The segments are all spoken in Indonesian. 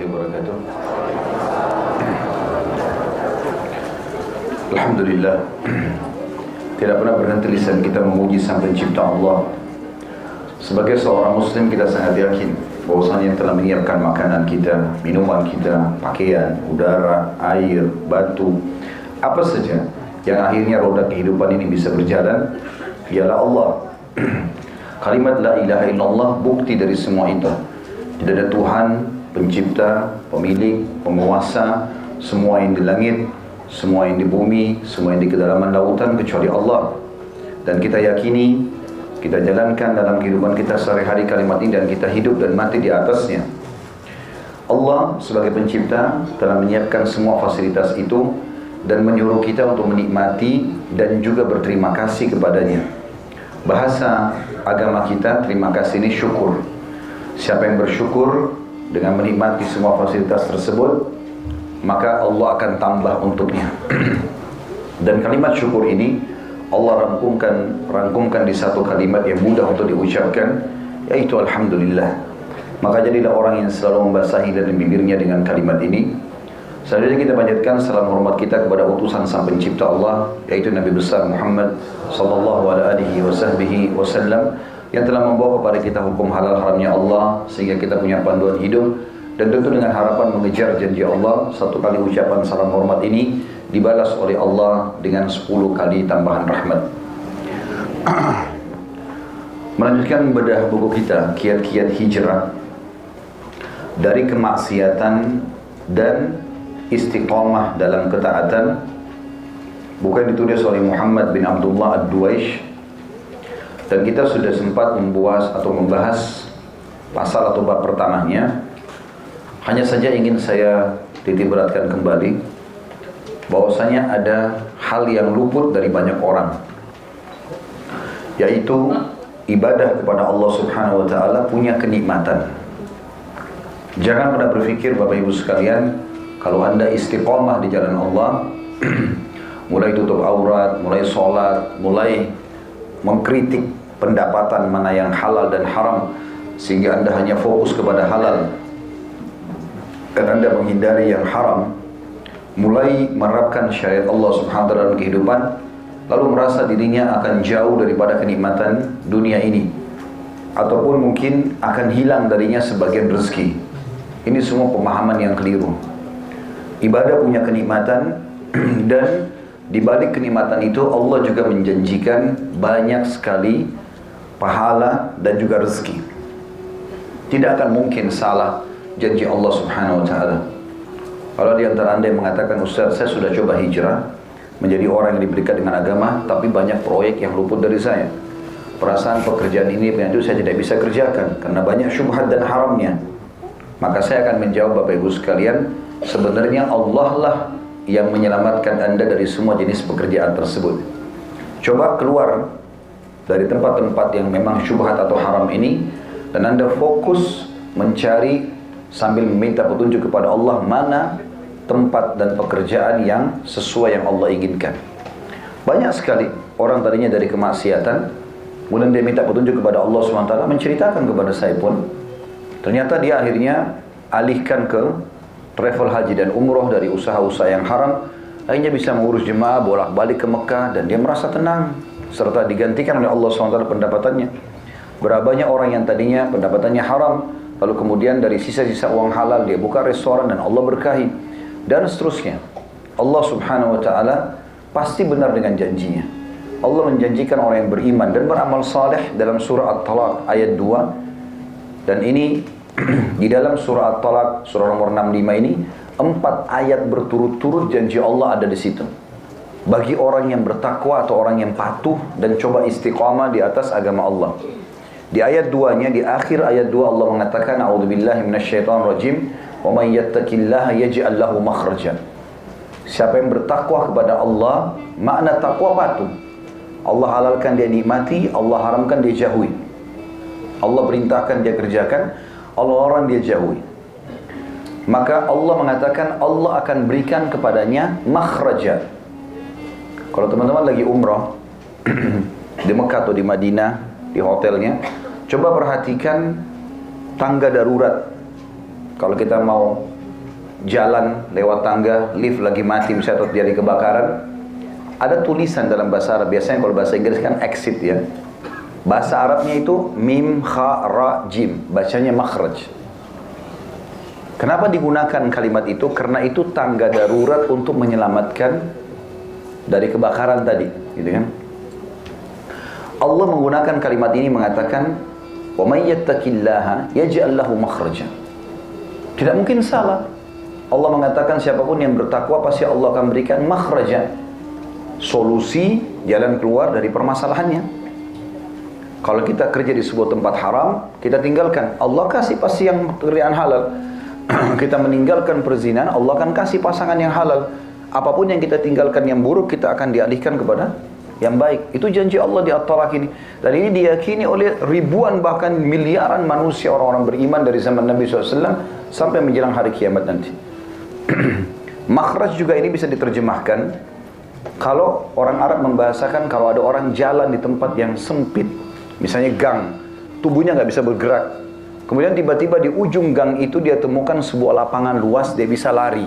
warahmatullahi wabarakatuh. Alhamdulillah, tidak pernah berhenti lisan kita memuji Sang Pencipta Allah. Sebagai seorang muslim kita sangat yakin bahwasanya yang telah menyiapkan makanan kita, minuman kita, pakaian, udara, air, batu, apa saja yang akhirnya roda kehidupan ini bisa berjalan ialah Allah. Kalimat la ilaha illallah bukti dari semua itu. Tidak ada Tuhan, pencipta, pemilik, penguasa, semua yang di langit, semua yang di bumi, semua yang di kedalaman lautan kecuali Allah. Dan kita yakini, kita jalankan dalam kehidupan kita sehari-hari kalimat ini dan kita hidup dan mati di atasnya. Allah sebagai pencipta telah menyiapkan semua fasilitas itu dan menyuruh kita untuk menikmati dan juga berterima kasih kepadanya. Bahasa agama kita, terima kasih ini syukur. Siapa yang bersyukur dengan menikmati semua fasilitas tersebut, maka Allah akan tambah untuknya. Dan kalimat syukur ini Allah rangkumkan di satu kalimat yang mudah untuk diucapkan, yaitu Alhamdulillah. Maka jadilah orang yang selalu membasahi dari bibirnya dengan kalimat ini. Selanjutnya kita panjatkan salam hormat kita kepada utusan Sang Pencipta Allah, yaitu Nabi besar Muhammad sallallahu alaihi wasallam, yang telah membawa kepada kita hukum halal haramnya Allah sehingga kita punya panduan hidup. Dan tentu dengan harapan mengejar janji Allah, satu kali ucapan salam hormat ini dibalas oleh Allah dengan 10 kali tambahan rahmat. Melanjutkan bedah buku kita, Kiat-Kiat Hijrah dari kemaksiatan dan istiqamah dalam ketaatan. Bukan ditulis oleh Muhammad bin Abdullah Ad-Duwaish. Dan kita sudah sempat membahas pasal atau bab pertamanya. Hanya saja ingin saya titik beratkan kembali bahwasanya ada hal yang luput dari banyak orang, yaitu ibadah kepada Allah Subhanahu wa Ta'ala punya kenikmatan. Jangan pernah berpikir Bapak Ibu sekalian, kalau Anda istiqomah di jalan Allah, mulai tutup aurat, mulai sholat, mulai mengkritik pendapatan mana yang halal dan haram, sehingga Anda hanya fokus kepada halal dan Anda menghindari yang haram, mulai menerapkan syariat Allah Subhanahu wa Ta'ala dalam kehidupan, lalu merasa dirinya akan jauh daripada kenikmatan dunia ini, ataupun mungkin akan hilang darinya sebagian rezeki. Ini semua pemahaman yang keliru. Ibadah punya kenikmatan dan di balik kenikmatan itu Allah juga menjanjikan banyak sekali pahala dan juga rezeki. Tidak akan mungkin salah janji Allah Subhanahu wa Ta'ala. Kalau di antara Anda yang mengatakan, Ustaz, saya sudah coba hijrah menjadi orang yang diberikan dengan agama, tapi banyak proyek yang luput dari saya. Perasaan pekerjaan ini itu saya tidak bisa kerjakan karena banyak syubhat dan haramnya. Maka saya akan menjawab Bapak Ibu sekalian, sebenarnya Allah lah yang menyelamatkan Anda dari semua jenis pekerjaan tersebut. Coba keluar dari tempat-tempat yang memang syubhat atau haram ini, dan Anda fokus mencari sambil meminta petunjuk kepada Allah mana tempat dan pekerjaan yang sesuai yang Allah inginkan. Banyak sekali orang tadinya dari kemaksiatan, kemudian dia minta petunjuk kepada Allah SWT, menceritakan kepada saya pun, ternyata dia akhirnya alihkan ke travel haji dan umroh dari usaha-usaha yang haram, akhirnya bisa mengurus jemaah bolak-balik ke Mekah dan dia merasa tenang, serta digantikan oleh Allah SWT pendapatannya. Berapa banyak orang yang tadinya pendapatannya haram, lalu kemudian dari sisa-sisa uang halal dia buka restoran dan Allah berkahi, dan seterusnya. Allah Subhanahu wa Ta'ala pasti benar dengan janjinya. Allah menjanjikan orang yang beriman dan beramal saleh dalam surah At-Talaq ayat 2. Dan ini di dalam surah At-Talaq, surah nomor 65 ini, 4 ayat berturut-turut janji Allah ada di situ. Bagi orang yang bertakwa atau orang yang patuh dan coba istiqamah di atas agama Allah. Di ayat 2-nya, di akhir ayat 2 Allah mengatakan, A'udzubillahi minasyaitonir rajim, wa may yattaqillaha yaj'al lahu makhraja. Siapa yang bertakwa kepada Allah, makna takwa patuh. Allah halalkan dia nikmati, Allah haramkan dia jauhi. Allah perintahkan dia kerjakan, Allah larang dia jauhi. Maka Allah mengatakan Allah akan berikan kepadanya makhraja. Kalau teman-teman lagi umrah di Mekah atau di Madinah, di hotelnya, coba perhatikan tangga darurat. Kalau kita mau jalan lewat tangga, lift lagi mati misalnya atau terjadi kebakaran, ada tulisan dalam bahasa Arab. Biasanya kalau bahasa Inggris kan exit ya. Bahasa Arabnya itu mim, kha, ra, jim. Bacanya makhraj. Kenapa digunakan kalimat itu? Karena itu tangga darurat untuk menyelamatkan dari kebakaran tadi, gitu kan? Allah menggunakan kalimat ini mengatakan, "Wa may yattaqillaha yaj'al lahu makhraja." Tidak mungkin salah. Allah mengatakan siapapun yang bertakwa pasti Allah akan berikan makhraja, solusi, jalan keluar dari permasalahannya. Kalau kita kerja di sebuah tempat haram, kita tinggalkan, Allah kasih pasti yang pekerjaan halal. Kita meninggalkan perzinahan, Allah akan kasih pasangan yang halal. Apapun yang kita tinggalkan yang buruk, kita akan dialihkan kepada yang baik. Itu janji Allah di At-Talaq ini. Dan ini diyakini oleh ribuan bahkan miliaran manusia, orang-orang beriman dari zaman Nabi SAW sampai menjelang hari kiamat nanti. Makhraj juga ini bisa diterjemahkan kalau orang Arab membahasakan kalau ada orang jalan di tempat yang sempit, misalnya gang, tubuhnya nggak bisa bergerak. Kemudian tiba-tiba di ujung gang itu dia temukan sebuah lapangan luas, dia bisa lari.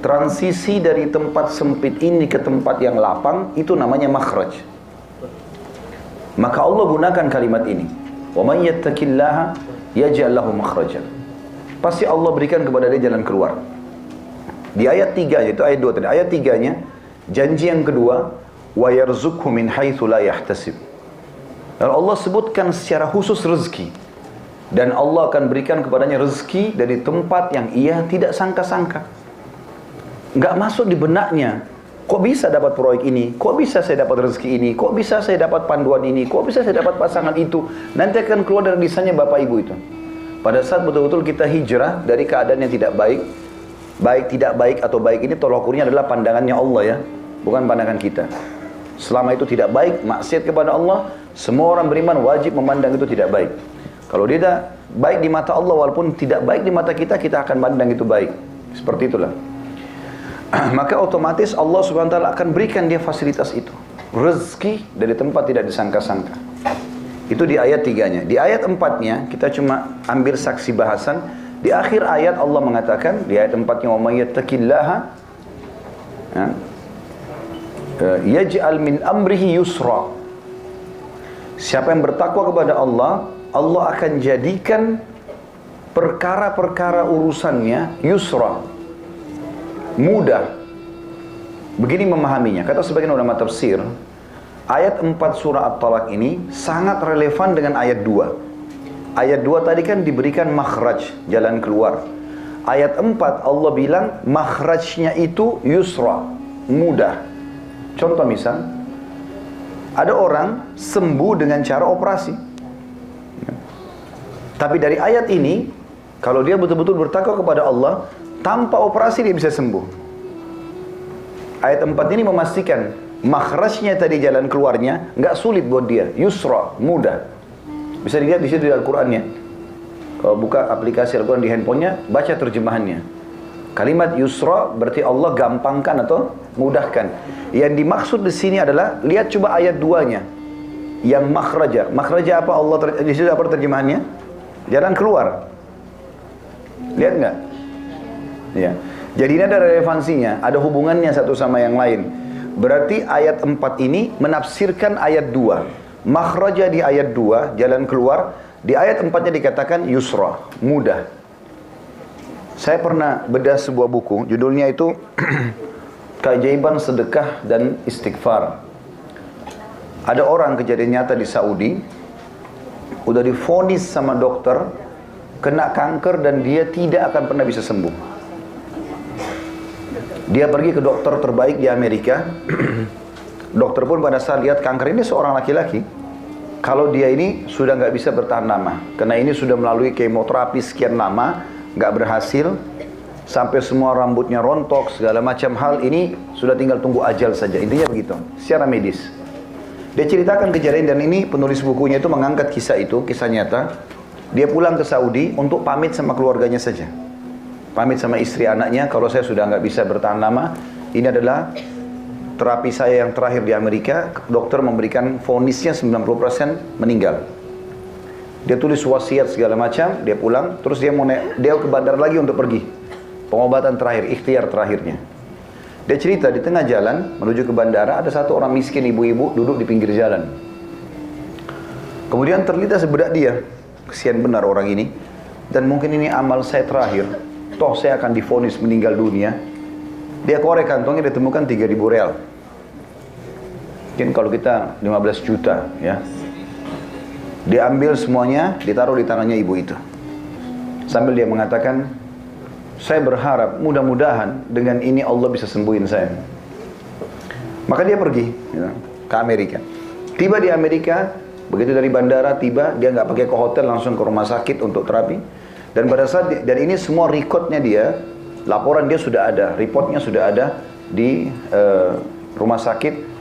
Transisi dari tempat sempit ini ke tempat yang lapang, itu namanya makhraj. Maka Allah gunakan kalimat ini. Wa may yattaqillaha yaj'al lahu makhraja. Pasti Allah berikan kepada dia jalan keluar. Di ayat 3, yaitu ayat 2 tadi. Ayat 3-nya, janji yang kedua, wa yarzuqhu min haitsu la yahtasib. Dan Allah sebutkan secara khusus rezeki. Dan Allah akan berikan kepadanya rezeki dari tempat yang ia tidak sangka-sangka. Nggak masuk di benaknya. Kok bisa dapat proyek ini? Kok bisa saya dapat rezeki ini? Kok bisa saya dapat panduan ini? Kok bisa saya dapat pasangan itu? Nanti akan keluar dari lisannya Bapak Ibu itu. Pada saat betul-betul kita hijrah dari keadaan yang tidak baik, baik tidak baik atau baik ini tolak ukurnya adalah pandangannya Allah ya, bukan pandangan kita. Selama itu tidak baik, maksiat kepada Allah, semua orang beriman wajib memandang itu tidak baik. Kalau dia tidak baik di mata Allah, walaupun tidak baik di mata kita, kita akan pandang itu baik. Seperti itulah. Maka otomatis Allah SWT akan berikan dia fasilitas itu. Rezeki dari tempat tidak disangka-sangka. Itu di ayat 3-nya. Di ayat 4-nya, kita cuma ambil saksi bahasan. Di akhir ayat Allah mengatakan, di ayat 4-nya, وَمَنْ يَتَّقِ yaj'al min amrihi yusra. Siapa yang bertakwa kepada Allah, Allah akan jadikan perkara-perkara urusannya yusra, mudah. Begini memahaminya, kata sebagian ulama tafsir, ayat 4 surah At-Talaq ini sangat relevan dengan ayat 2. Ayat 2 tadi kan diberikan makhraj, jalan keluar. Ayat 4 Allah bilang makhrajnya itu yusra, mudah. Contoh misal, ada orang sembuh dengan cara operasi. Tapi dari ayat ini, kalau dia betul-betul bertakwa kepada Allah, tanpa operasi dia bisa sembuh. Ayat 4 ini memastikan makhrajnya tadi, jalan keluarnya nggak sulit buat dia, yusra, mudah. Bisa dilihat di situ di Al-Qur'annya. Kalau buka aplikasi Al-Qur'an di handphonenya, baca terjemahannya. Kalimat yusra berarti Allah gampangkan atau mudahkan. Yang dimaksud di sini adalah, lihat coba ayat 2-nya. Yang makhraja. Makhraja apa Allah di situ apa terjemahannya? Jalan keluar. Lihat nggak? Ya. Jadi ini ada relevansinya, ada hubungannya satu sama yang lain. Berarti ayat 4 ini menafsirkan ayat 2. Makhraja di ayat 2, jalan keluar. Di ayat 4-nya dikatakan yusra, mudah. Saya pernah bedah sebuah buku, judulnya itu Keajaiban Sedekah dan Istighfar. Ada orang, kejadian nyata di Saudi, udah divonis sama dokter kena kanker dan dia tidak akan pernah bisa sembuh. Dia pergi ke dokter terbaik di Amerika. Dokter pun pada saat lihat kanker ini seorang laki-laki, kalau dia ini sudah nggak bisa bertahan lama, karena ini sudah melalui kemoterapi sekian lama, nggak berhasil, sampai semua rambutnya rontok, segala macam hal, ini sudah tinggal tunggu ajal saja. Intinya begitu, secara medis. Dia ceritakan kejadian, dan ini penulis bukunya itu mengangkat kisah itu, kisah nyata. Dia pulang ke Saudi untuk pamit sama keluarganya saja. Pamit sama istri anaknya, kalau saya sudah nggak bisa bertahan lama, ini adalah terapi saya yang terakhir di Amerika. Dokter memberikan vonisnya 90% meninggal. Dia tulis wasiat segala macam, dia pulang, terus dia mau dia ke bandar lagi untuk pergi. pengobatan terakhir, ikhtiar terakhirnya. Dia cerita di tengah jalan menuju ke bandara ada satu orang miskin ibu-ibu duduk di pinggir jalan. Kemudian terlintas bedak dia, kesian benar orang ini, dan mungkin ini amal saya terakhir, toh saya akan divonis meninggal dunia. Dia korek kantongnya, ditemukan 3.000 real. Mungkin kalau kita 15 juta ya. Dia ambil semuanya, ditaruh di tangannya ibu itu. Sambil dia mengatakan, saya berharap mudah-mudahan dengan ini Allah bisa sembuhin saya. Maka dia pergi ya, ke Amerika. Tiba di Amerika, begitu dari bandara tiba, dia nggak pakai ke hotel, langsung ke rumah sakit untuk terapi. Dan pada saat dan ini semua rekodnya dia, laporan dia sudah ada, reportnya sudah ada di rumah sakit.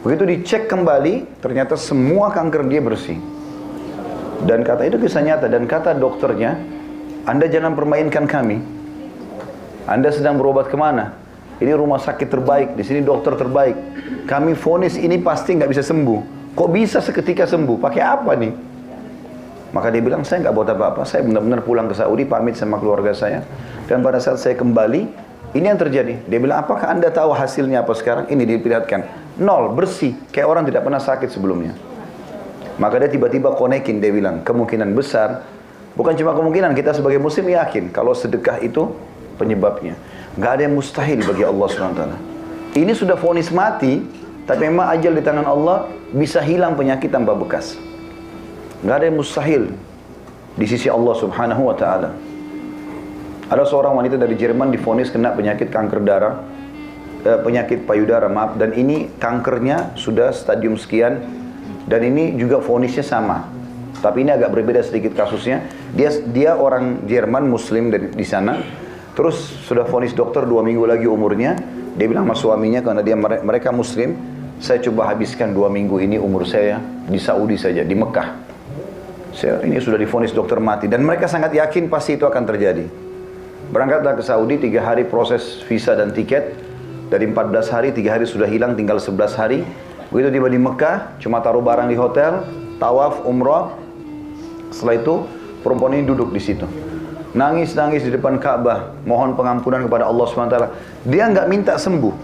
Begitu dicek kembali, ternyata semua kanker dia bersih. Dan kata itu kisah nyata, dan kata dokternya, Anda jangan permainkan kami. Anda sedang berobat kemana? Ini rumah sakit terbaik, di sini dokter terbaik. Kami vonis ini pasti nggak bisa sembuh. Kok bisa seketika sembuh? Pakai apa nih? Maka dia bilang, saya nggak buat apa-apa. Saya benar-benar pulang ke Saudi, pamit sama keluarga saya. Dan pada saat saya kembali, ini yang terjadi. Dia bilang, apakah Anda tahu hasilnya apa sekarang? Ini diperlihatkan. 0, bersih. Kayak orang tidak pernah sakit sebelumnya. Maka dia tiba-tiba konekin, dia bilang, kemungkinan besar, bukan cuma kemungkinan, kita sebagai muslim yakin, kalau sedekah itu penyebabnya. Nggak ada yang mustahil bagi Allah SWT. Ini sudah vonis mati, tapi memang ajal di tangan Allah, bisa hilang penyakit tanpa bekas. Nggak ada yang mustahil di sisi Allah Subhanahu wa Ta'ala. Ada seorang wanita dari Jerman divonis kena penyakit kanker darah, penyakit payudara, maaf, dan ini kankernya sudah stadium sekian, dan ini juga vonisnya sama. Tapi ini agak berbeda sedikit kasusnya. Dia orang Jerman muslim di sana. Terus sudah vonis dokter 2 minggu lagi umurnya. Dia bilang sama suaminya, karena mereka muslim, saya coba habiskan 2 minggu ini umur saya di Saudi saja, di Mekah. Ini sudah divonis dokter mati, dan mereka sangat yakin pasti itu akan terjadi. Berangkatlah ke Saudi, 3 hari proses visa dan tiket. Dari 14 hari, 3 hari sudah hilang, tinggal 11 hari. Begitu tiba di Mekah, cuma taruh barang di hotel, tawaf, umrah. Setelah itu, perempuan ini duduk di situ. Nangis-nangis di depan Ka'bah, mohon pengampunan kepada Allah SWT. Dia nggak minta sembuh.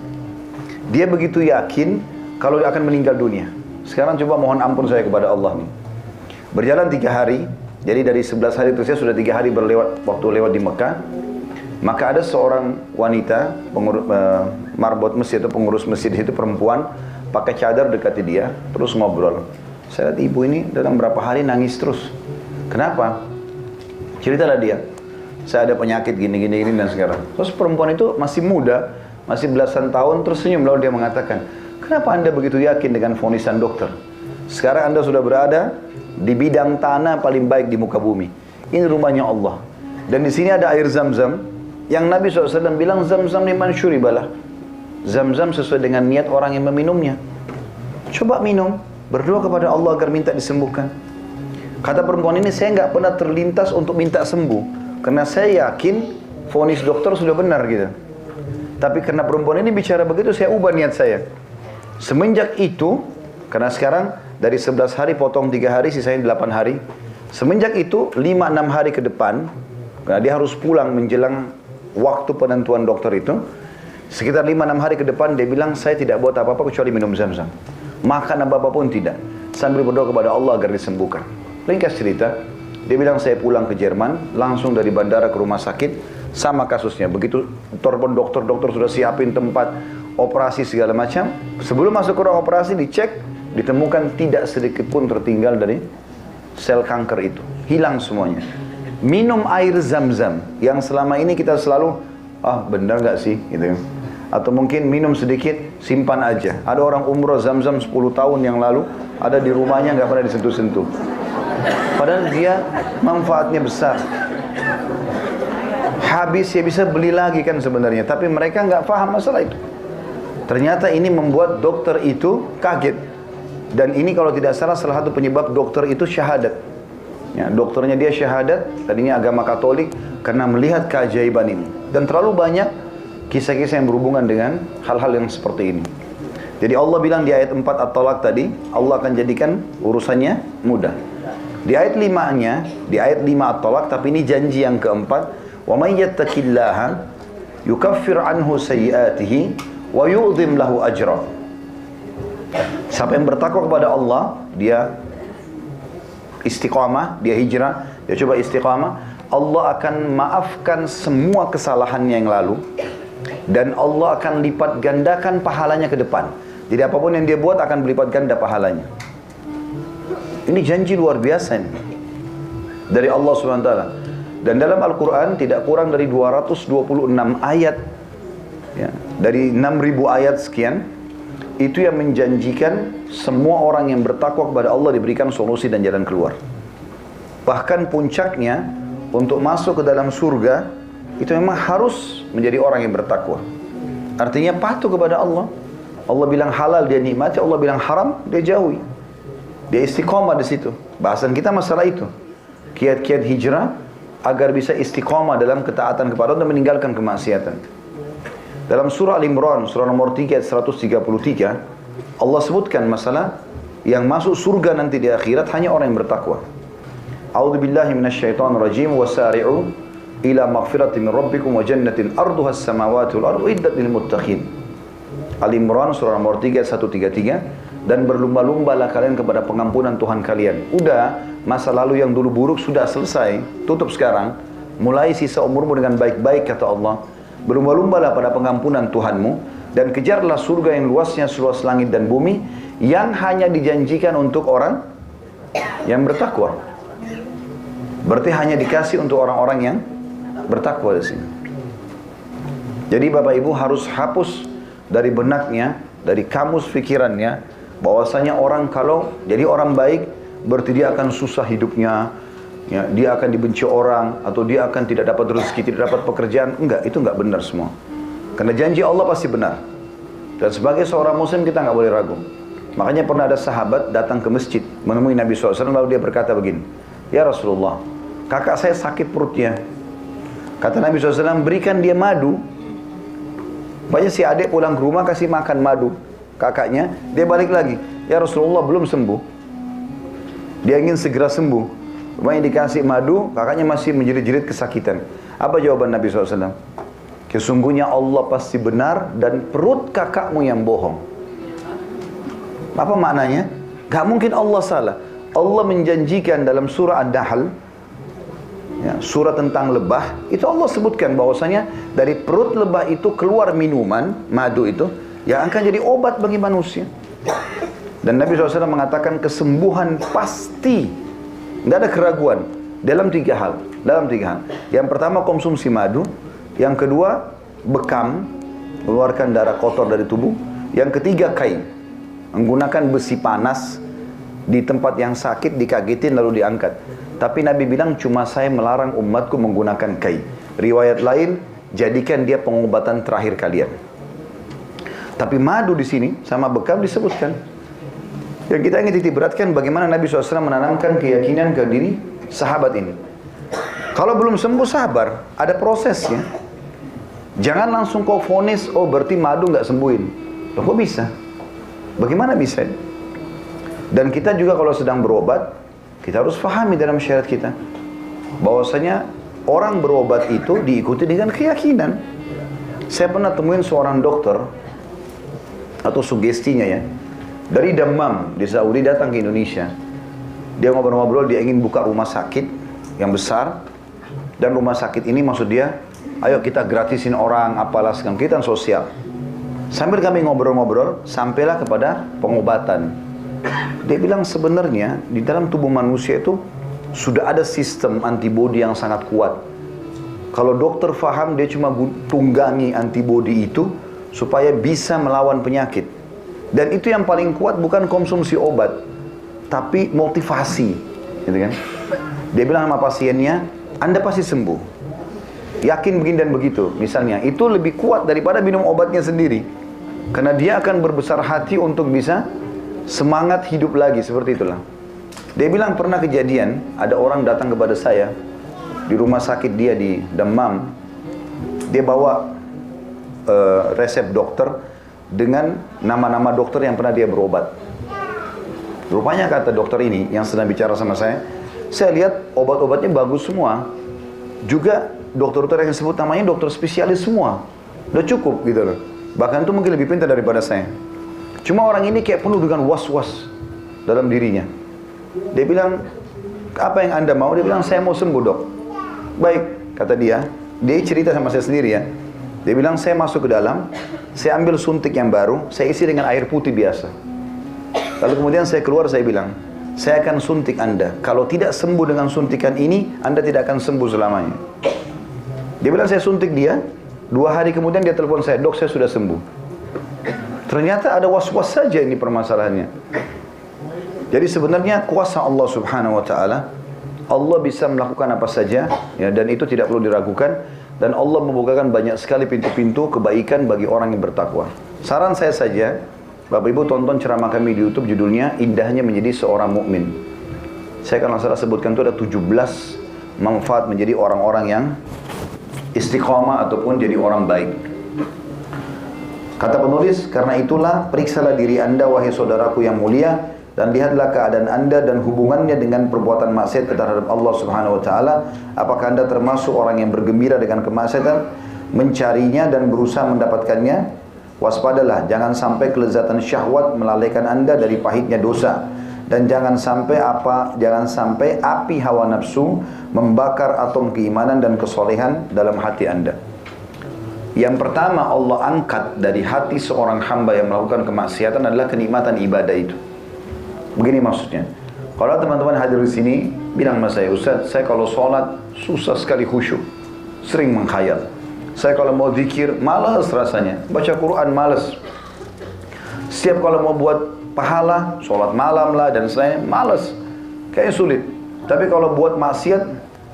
Dia begitu yakin kalau dia akan meninggal dunia. Sekarang coba mohon ampun saya kepada Allah nih. Berjalan 3 hari, jadi dari 11 hari itu saya sudah 3 hari waktu lewat di Mekah. Maka ada seorang wanita, marbot masjid atau pengurus masjid itu, perempuan, pakai cadar dekati dia, terus ngobrol. Saya lihat ibu ini dalam berapa hari nangis terus. Kenapa? Ceritalah dia. Saya ada penyakit gini dan sekarang. Terus perempuan itu masih muda, masih belasan tahun, terus senyum lalu dia mengatakan, kenapa Anda begitu yakin dengan vonisan dokter? Sekarang Anda sudah berada di bidang tanah paling baik di muka bumi. Ini rumahnya Allah. Dan di sini ada air Zam-Zam yang Nabi SAW bilang Zam-Zam liman syuribalah. Zam-Zam sesuai dengan niat orang yang meminumnya. Coba minum, berdoa kepada Allah agar minta disembuhkan. Kata perempuan ini, saya nggak pernah terlintas untuk minta sembuh, karena saya yakin vonis dokter sudah benar gitu. Tapi karena perempuan ini bicara begitu, saya ubah niat saya. Semenjak itu, karena sekarang dari 11 hari potong 3 hari, sisanya 8 hari. Semenjak itu 5-6 hari ke depan, karena dia harus pulang menjelang waktu penentuan dokter itu. Sekitar 5-6 hari ke depan dia bilang, saya tidak buat apa-apa kecuali minum Zam-Zam. Makan apa-apa pun tidak. Sambil berdoa kepada Allah agar disembuhkan. Ringkas cerita, dia bilang saya pulang ke Jerman, langsung dari bandara ke rumah sakit, sama kasusnya. Begitu telepon dokter sudah siapin tempat operasi segala macam. Sebelum masuk ke ruang operasi dicek, ditemukan tidak sedikit pun tertinggal dari sel kanker itu. Hilang semuanya. Minum air Zam-Zam yang selama ini kita selalu, benar nggak sih? Gitu. Atau mungkin minum sedikit, simpan aja. Ada orang umroh Zam-Zam 10 tahun yang lalu, ada di rumahnya nggak pernah disentuh-sentuh. Padahal dia manfaatnya besar. Habis ya bisa beli lagi kan sebenarnya. Tapi mereka nggak paham masalah itu. Ternyata ini membuat dokter itu kaget. Dan ini kalau tidak salah satu penyebab dokter itu syahadat. Ya, dokternya dia syahadat, tadinya agama Katolik, karena melihat keajaiban ini. Dan terlalu banyak kisah-kisah yang berhubungan dengan hal-hal yang seperti ini. Jadi Allah bilang di ayat 4 At-Talaq tadi, Allah akan jadikan urusannya mudah. Di ayat 5-nya, di ayat 5 At-Talaq, tapi ini janji yang keempat, wa may yattaqillaha yukaffir anhu sayyiatihi wa yu'dhim lahu ajra. Siapa yang bertakwa kepada Allah, dia istiqamah, dia hijrah, dia coba istiqamah, Allah akan maafkan semua kesalahannya yang lalu, dan Allah akan lipat gandakan pahalanya ke depan. Jadi apapun yang dia buat akan berlipat ganda pahalanya. Ini janji luar biasa ini dari Allah SWT. Dan dalam Al-Quran tidak kurang dari 226 ayat ya, dari 6.000 ayat sekian, itu yang menjanjikan semua orang yang bertakwa kepada Allah diberikan solusi dan jalan keluar. Bahkan puncaknya untuk masuk ke dalam surga itu memang harus menjadi orang yang bertakwa. Artinya patuh kepada Allah. Allah bilang halal dia nikmati, Allah bilang haram dia jauhi. Dia istiqamah di situ. Bahasan kita masalah itu. Kiat-kiat hijrah agar bisa istiqamah dalam ketaatan kepada Allah dan meninggalkan kemaksiatan. Dalam surah Al-Imran, surah nomor 3 ayat 133, Allah sebutkan masalah yang masuk surga nanti di akhirat hanya orang yang bertakwa. A'udzubillahi minasyaitonirrajim, wasari'u ila maghfirati min rabbikum wa jannatin arduha as-samawati wal ardu iddat lil muttaqin. Al-Imran surah nomor 3 ayat 133, dan berlumba-lumbalah kalian kepada pengampunan Tuhan kalian. Udah, masa lalu yang dulu buruk sudah selesai, tutup sekarang. Mulai sisa umurmu dengan baik-baik, kata Allah. Berlumba-lumbalah pada pengampunan Tuhanmu, dan kejarlah surga yang luasnya seluas langit dan bumi, yang hanya dijanjikan untuk orang yang bertakwa. Berarti hanya dikasih untuk orang-orang yang bertakwa di sini. Jadi Bapak Ibu harus hapus dari benaknya, dari kamus pikirannya, bahwasanya orang kalau jadi orang baik berarti dia akan susah hidupnya, ya, dia akan dibenci orang, atau dia akan tidak dapat rezeki, tidak dapat pekerjaan. Enggak, itu enggak benar semua. Karena janji Allah pasti benar. Dan sebagai seorang muslim kita enggak boleh ragu. Makanya pernah ada sahabat datang ke masjid menemui Nabi SAW, lalu dia berkata begini, ya Rasulullah, kakak saya sakit perutnya. Kata Nabi SAW, berikan dia madu. Banyak si adik pulang ke rumah kasih makan madu kakaknya, dia balik lagi, ya Rasulullah belum sembuh. Dia ingin segera sembuh. Rupanya dikasih madu, kakaknya masih menjerit-jerit kesakitan. Apa jawaban Nabi SAW? Sesungguhnya Allah pasti benar dan perut kakakmu yang bohong. Apa maknanya? Gak mungkin Allah salah. Allah menjanjikan dalam surah Ad-Dahl, ya, surah tentang lebah, itu Allah sebutkan bahwasanya dari perut lebah itu keluar minuman, madu itu, yang akan jadi obat bagi manusia. Dan Nabi SAW mengatakan kesembuhan pasti, tidak ada keraguan dalam tiga hal. Yang pertama konsumsi madu, yang kedua bekam, mengeluarkan darah kotor dari tubuh, yang ketiga kain, menggunakan besi panas di tempat yang sakit, dikagetin lalu diangkat. Tapi Nabi bilang cuma saya melarang umatku menggunakan kain. Riwayat lain, jadikan dia pengobatan terakhir kalian. Tapi madu di sini sama bekam disebutkan. Yang kita ingin titik beratkan bagaimana Nabi SAW menanamkan keyakinan ke diri sahabat ini. Kalau belum sembuh sabar, ada prosesnya. Jangan langsung kau vonis, oh berarti madu nggak sembuhin. Loh kok bisa? Bagaimana bisa? Dan kita juga kalau sedang berobat, kita harus pahami dalam syariat kita bahwasanya orang berobat itu diikuti dengan keyakinan. Saya pernah temuin seorang dokter atau sugestinya ya, dari Dammam di Saudi datang ke Indonesia. Dia ngobrol-ngobrol, dia ingin buka rumah sakit yang besar, dan rumah sakit ini maksud dia, ayo kita gratisin orang, apalah segala kita sosial. Sambil kami ngobrol-ngobrol, sampailah kepada pengobatan. Dia bilang sebenarnya di dalam tubuh manusia itu sudah ada sistem antibodi yang sangat kuat. Kalau dokter faham, dia cuma tunggangi antibodi itu supaya bisa melawan penyakit. Dan itu yang paling kuat bukan konsumsi obat, tapi motivasi, gitu kan? Dia bilang sama pasiennya, Anda pasti sembuh. Yakin begini dan begitu, misalnya. Itu lebih kuat daripada minum obatnya sendiri. Karena dia akan berbesar hati untuk bisa semangat hidup lagi, seperti itulah. Dia bilang pernah kejadian, ada orang datang kepada saya di rumah sakit dia di Dammam. Dia bawa resep dokter dengan nama-nama dokter yang pernah dia berobat. Rupanya kata dokter ini yang sedang bicara sama saya lihat obat-obatnya bagus semua. Juga dokter-dokter yang sebut namanya dokter spesialis semua. Udah cukup gitu loh. Bahkan itu mungkin lebih pintar daripada saya. Cuma orang ini kayak penuh dengan was-was dalam dirinya. Dia bilang, apa yang Anda mau? Dia bilang, saya mau sembuh dok. Baik, kata dia. Dia cerita sama saya sendiri ya. Dia bilang, saya masuk ke dalam, saya ambil suntik yang baru, saya isi dengan air putih biasa. Lalu kemudian saya keluar, saya bilang, saya akan suntik Anda. Kalau tidak sembuh dengan suntikan ini, Anda tidak akan sembuh selamanya. Dia bilang, saya suntik dia. 2 hari kemudian dia telepon saya, dok saya sudah sembuh. Ternyata ada was-was saja ini permasalahannya. Jadi sebenarnya kuasa Allah subhanahu wa ta'ala, Allah bisa melakukan apa saja, ya, dan itu tidak perlu diragukan. Dan Allah membukakan banyak sekali pintu-pintu kebaikan bagi orang yang bertakwa. Saran saya saja, Bapak Ibu tonton ceramah kami di YouTube, judulnya Indahnya Menjadi Seorang Mukmin. Saya kalau salah sebutkan itu ada 17 manfaat menjadi orang-orang yang istiqamah ataupun jadi orang baik. Kata penulis, karena itulah periksalah diri Anda wahai saudaraku yang mulia, dan lihatlah keadaan Anda dan hubungannya dengan perbuatan maksiat terhadap Allah Subhanahu wa taala. Apakah Anda termasuk orang yang bergembira dengan kemaksiatan, mencarinya dan berusaha mendapatkannya? Waspadalah, jangan sampai kelezatan syahwat melalaikan Anda dari pahitnya dosa, dan jangan sampai api hawa nafsu membakar atom keimanan dan kesolehan dalam hati Anda. Yang pertama Allah angkat dari hati seorang hamba yang melakukan kemaksiatan adalah kenikmatan ibadah itu. Begini maksudnya. Kalau teman-teman hadir di sini bilang sama saya, Ustaz, saya kalau sholat susah sekali khusyuk, sering menghayal. Saya kalau mau zikir malas rasanya, baca Quran malas. Setiap kalau mau buat pahala, sholat malam lah dan saya malas, kayaknya sulit. Tapi kalau buat maksiat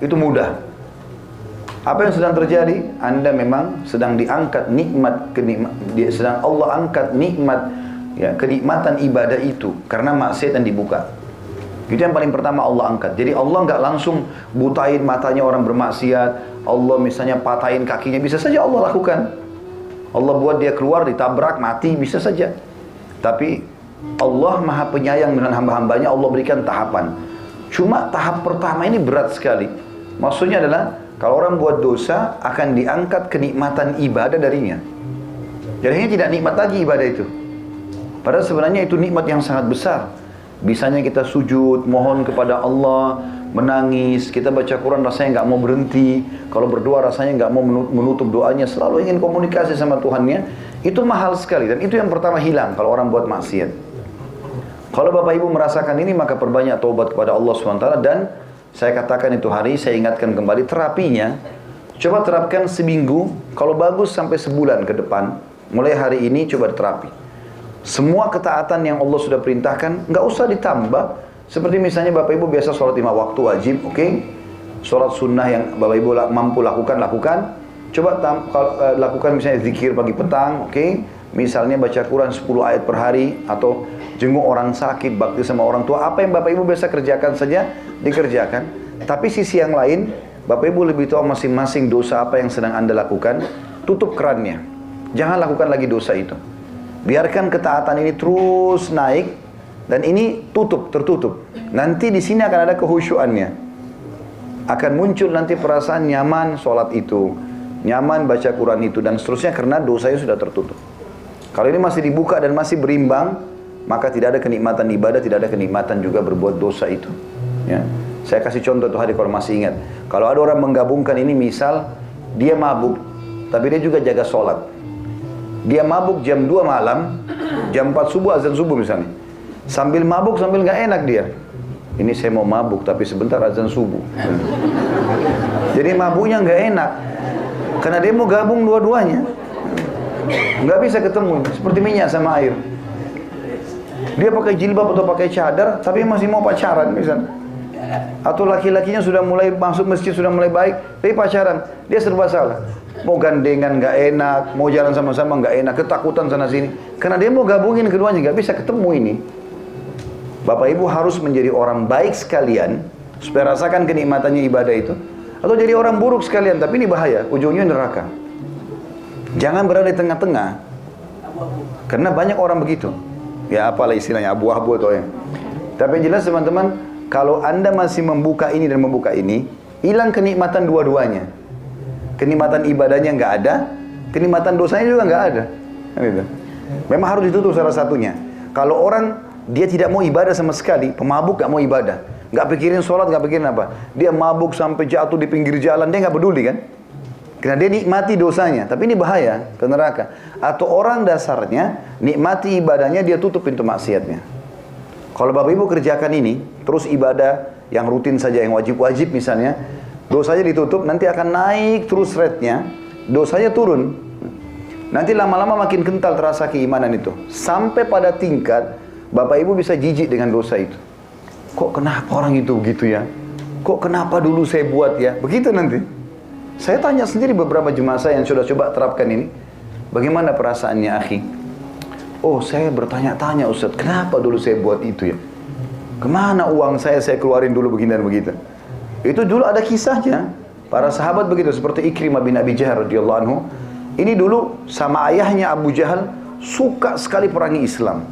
itu mudah. Apa yang sedang terjadi? Anda memang sedang diangkat sedang Allah angkat nikmat, ya, kenikmatan ibadah itu karena maksiat yang dibuka. Itu yang paling pertama Allah angkat. Jadi Allah nggak langsung butain matanya orang bermaksiat. Allah misalnya patahin kakinya, bisa saja Allah lakukan. Allah buat dia keluar, ditabrak, mati, bisa saja. Tapi Allah maha penyayang dengan hamba-hambanya, Allah berikan tahapan. Cuma tahap pertama ini berat sekali. Maksudnya adalah, kalau orang buat dosa, akan diangkat kenikmatan ibadah darinya. Jadinya tidak nikmat lagi ibadah itu. Padahal sebenarnya itu nikmat yang sangat besar. Bisanya kita sujud, mohon kepada Allah, menangis, kita baca Quran rasanya nggak mau berhenti. Kalau berdoa rasanya nggak mau menutup doanya, selalu ingin komunikasi sama Tuhannya. Itu mahal sekali, dan itu yang pertama hilang kalau orang buat maksiat. Kalau Bapak Ibu merasakan ini, maka perbanyak taubat kepada Allah SWT. Dan saya katakan itu hari, saya ingatkan kembali terapinya. Coba terapkan seminggu, kalau bagus sampai sebulan ke depan. Mulai hari ini coba terapi. Semua ketaatan yang Allah sudah perintahkan, nggak usah ditambah. Seperti misalnya Bapak Ibu biasa sholat 5 waktu wajib, oke? Sholat sunnah yang Bapak Ibu mampu lakukan. Coba lakukan misalnya zikir pagi petang, oke? Misalnya baca Quran 10 ayat per hari, atau jenguk orang sakit, bakti sama orang tua. Apa yang Bapak Ibu biasa kerjakan saja, dikerjakan. Tapi sisi yang lain, Bapak Ibu lebih tahu masing-masing dosa apa yang sedang Anda lakukan, tutup kerannya. Jangan lakukan lagi dosa itu. Biarkan ketaatan ini terus naik, dan ini tertutup. Nanti di sini akan ada kehusyuannya. Akan muncul nanti perasaan nyaman sholat itu, nyaman baca Quran itu, dan seterusnya, karena dosanya sudah tertutup. Kalau ini masih dibuka dan masih berimbang, maka tidak ada kenikmatan ibadah, tidak ada kenikmatan juga berbuat dosa itu. Ya. Saya kasih contoh tuh hari kalau masih ingat. Kalau ada orang menggabungkan ini, misal dia mabuk, tapi dia juga jaga sholat. Dia mabuk jam 2 malam, jam 4 subuh azan subuh misalnya. Sambil mabuk, sambil nggak enak dia. Ini saya mau mabuk, tapi sebentar azan subuh. Jadi mabuknya nggak enak, karena dia mau gabung dua-duanya. Nggak bisa ketemu, seperti minyak sama air. Dia pakai jilbab atau pakai cadar, tapi masih mau pacaran misalnya. Atau laki-lakinya sudah mulai masuk masjid, sudah mulai baik, tapi pacaran. Dia serba salah. Mau gandengan nggak enak, mau jalan sama-sama nggak enak, ketakutan sana sini. Karena dia mau gabungin keduanya, nggak bisa ketemu ini. Bapak Ibu harus menjadi orang baik sekalian, supaya rasakan kenikmatannya ibadah itu. Atau jadi orang buruk sekalian, tapi ini bahaya, ujungnya neraka. Jangan berada di tengah-tengah. Karena banyak orang begitu. Ya apalah istilahnya, abu-abu atau ya. Tapi yang jelas teman-teman, kalau Anda masih membuka ini dan membuka ini, hilang kenikmatan dua-duanya. Kenikmatan ibadahnya nggak ada, kenikmatan dosanya juga nggak ada. Gitu. Memang harus ditutup salah satunya. Kalau orang dia tidak mau ibadah sama sekali, pemabuk nggak mau ibadah, nggak pikirin sholat, nggak pikirin apa, dia mabuk sampai jatuh di pinggir jalan, dia nggak peduli kan? Karena dia nikmati dosanya, tapi ini bahaya ke neraka. Atau orang dasarnya nikmati ibadahnya, dia tutup pintu maksiatnya. Kalau Bapak Ibu kerjakan ini, terus ibadah yang rutin saja, yang wajib-wajib misalnya, dosanya ditutup, nanti akan naik terus rate-nya, dosanya turun. Nanti lama-lama makin kental terasa keimanan itu. Sampai pada tingkat Bapak Ibu bisa jijik dengan dosa itu. Kok kenapa orang itu begitu ya? Kok kenapa dulu saya buat ya? Begitu nanti. Saya tanya sendiri beberapa jemaah saya yang sudah coba terapkan ini. Bagaimana perasaannya, akhi? Oh, saya bertanya-tanya, Ustaz, kenapa dulu saya buat itu ya? Kemana uang saya keluarin dulu begini dan begitu? Itu dulu ada kisahnya. Para sahabat begitu, seperti Ikrimah bin Abi Jahal radhiyallahu anhu. Ini dulu sama ayahnya Abu Jahal suka sekali perangi Islam.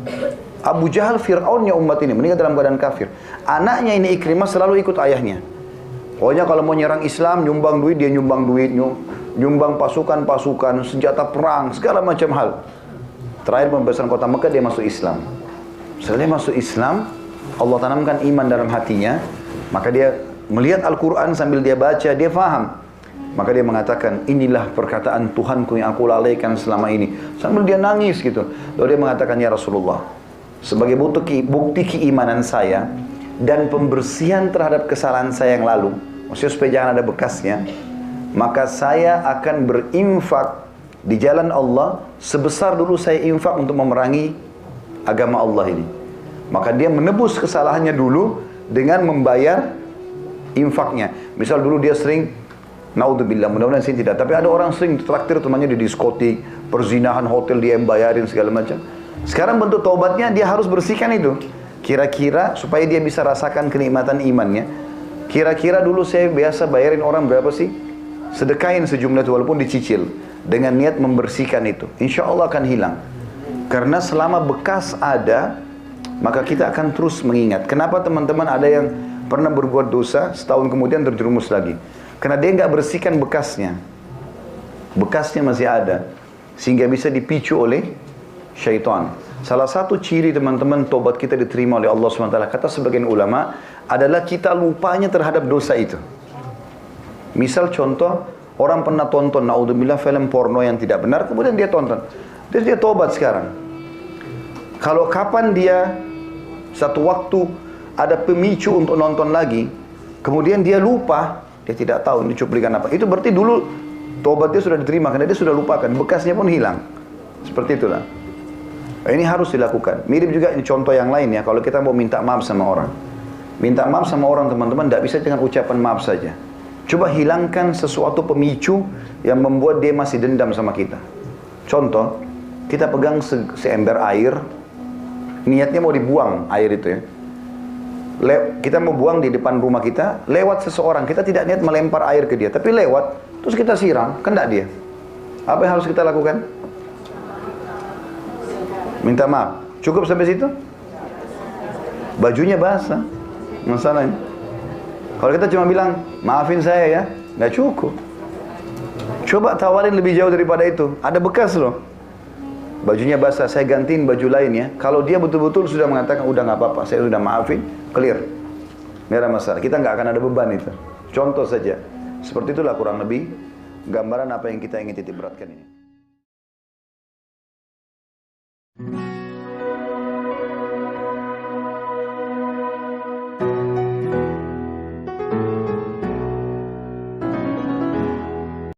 Abu Jahal Fir'aunnya umat ini, meninggal dalam keadaan kafir. Anaknya ini Ikrimah selalu ikut ayahnya. Pokoknya kalau mau nyerang Islam, nyumbang duit, dia nyumbang duit, nyumbang pasukan-pasukan, senjata perang, segala macam hal. Terakhir pembebasan kota Mekah, dia masuk Islam. Setelah dia masuk Islam, Allah tanamkan iman dalam hatinya, maka dia melihat Al-Quran sambil dia baca, dia faham. Maka dia mengatakan, inilah perkataan Tuhanku yang aku lalaikan selama ini. Sambil dia nangis gitu. Lalu dia mengatakan, ya Rasulullah, sebagai bukti keimanan saya dan pembersihan terhadap kesalahan saya yang lalu, maksudnya supaya jangan ada bekasnya, maka saya akan berinfak di jalan Allah sebesar dulu saya infak untuk memerangi agama Allah ini. Maka dia menebus kesalahannya dulu dengan membayar infaknya. Misal dulu dia sering, naudzubillah, mudah-mudahan sih tidak, tapi ada orang sering traktir temannya di diskotik, perzinahan, hotel dia yang bayarin segala macam. Sekarang bentuk taubatnya dia harus bersihkan itu. Kira-kira supaya dia bisa rasakan kenikmatan imannya. Kira-kira dulu saya biasa bayarin orang berapa sih? Sedekahin sejumlah itu walaupun dicicil. Dengan niat membersihkan itu. Insya Allah akan hilang. Karena selama bekas ada, maka kita akan terus mengingat. Kenapa teman-teman ada yang pernah berbuat dosa, setahun kemudian terjerumus lagi? Karena dia nggak bersihkan bekasnya. Bekasnya masih ada. Sehingga bisa dipicu oleh syaitan. Salah satu ciri teman-teman tobat kita diterima oleh Allah SWT, kata sebagian ulama, adalah kita lupanya terhadap dosa itu. Misal contoh, orang pernah tonton, naudzubillah, film porno yang tidak benar, kemudian dia tonton. Terus dia tobat sekarang. Kalau kapan dia satu waktu ada pemicu untuk nonton lagi, kemudian dia lupa, dia tidak tahu ini cuplikan apa. Itu berarti dulu tobatnya sudah diterima, karena dia sudah lupakan, bekasnya pun hilang. Seperti itulah. Ini harus dilakukan. Mirip juga ini contoh yang lain ya, kalau kita mau minta maaf sama orang. Minta maaf sama orang teman-teman, tidak bisa dengan ucapan maaf saja. Coba hilangkan sesuatu pemicu yang membuat dia masih dendam sama kita. Contoh, kita pegang seember air, niatnya mau dibuang air itu ya. Kita mau buang di depan rumah kita, lewat seseorang, kita tidak niat melempar air ke dia, tapi lewat, terus kita siram, kena dia. Apa yang harus kita lakukan? Minta maaf. Cukup sampai situ? Bajunya basah, masalahnya. Kalau kita cuma bilang, maafin saya ya, nggak cukup. Coba tawarin lebih jauh daripada itu. Ada bekas loh. Bajunya basah, saya gantiin baju lain ya. Kalau dia betul-betul sudah mengatakan, udah nggak apa-apa, saya sudah maafin, clear. Nggak ada masalah. Kita nggak akan ada beban itu. Contoh saja. Seperti itulah kurang lebih gambaran apa yang kita ingin titik beratkan ini.